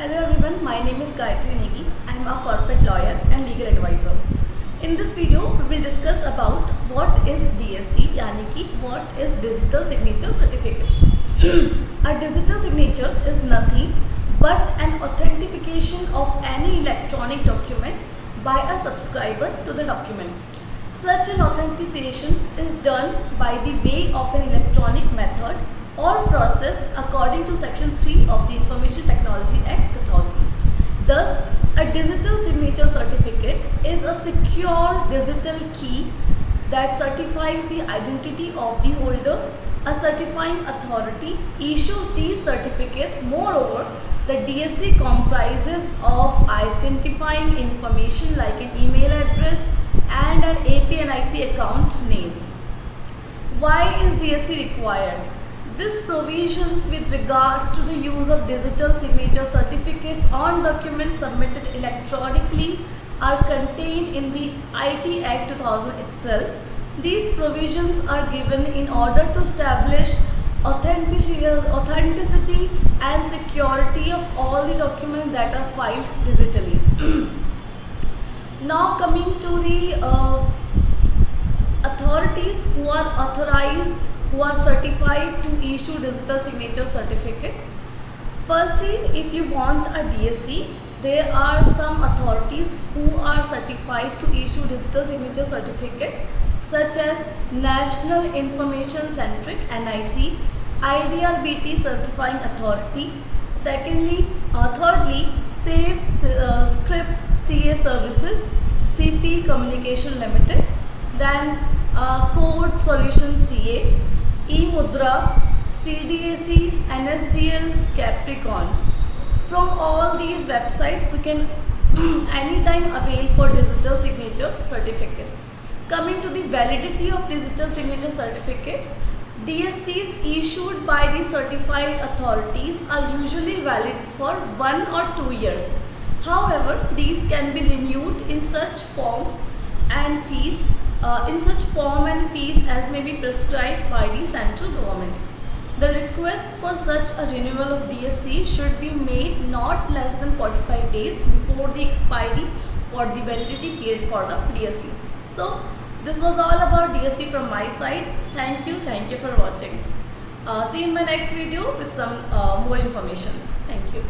Hello everyone, my name is Gayatri Negi. I am a corporate lawyer and legal advisor. In this video, we will discuss about what is DSC, यानी कि what is Digital Signature Certificate. A digital signature is nothing but an authentication of any electronic document by a subscriber to the document. Such an authentication is done by the way of an electronic method or process according to Section 3 of the Information Technology Act 2000. Thus, a digital signature certificate is a secure digital key that certifies the identity of the holder. A certifying authority issues these certificates. Moreover, the DSC comprises of identifying information like an email address and an APNIC account name. Why is DSC required? These provisions with regards to the use of digital signature certificates on documents submitted electronically are contained in the IT Act 2000 itself. These provisions are given in order to establish authenticity and security of all the documents that are filed digitally. Now coming to the authorities who are authorized, who are certified to issue digital signature certificate. Firstly, if you want a DSC, there are some authorities who are certified to issue digital signature certificate, such as National Information Centric NIC, IDRBT Certifying Authority. Thirdly, Safe Script CA Services, CP Communication Limited, then Code Solutions CA, eMudra, CDAC, NSDL, Capricorn. From all these websites, you can anytime avail for digital signature certificate. Coming to the validity of digital signature certificates, DSCs issued by the certified authorities are usually valid for 1 or 2 years. However, these can be renewed in such forms and fees as may be prescribed by the central government. The request for such a renewal of DSC should be made not less than 45 days before the expiry for the validity period for the DSC. So, this was all about DSC from my side. Thank you for watching. See you in my next video with some more information. Thank you.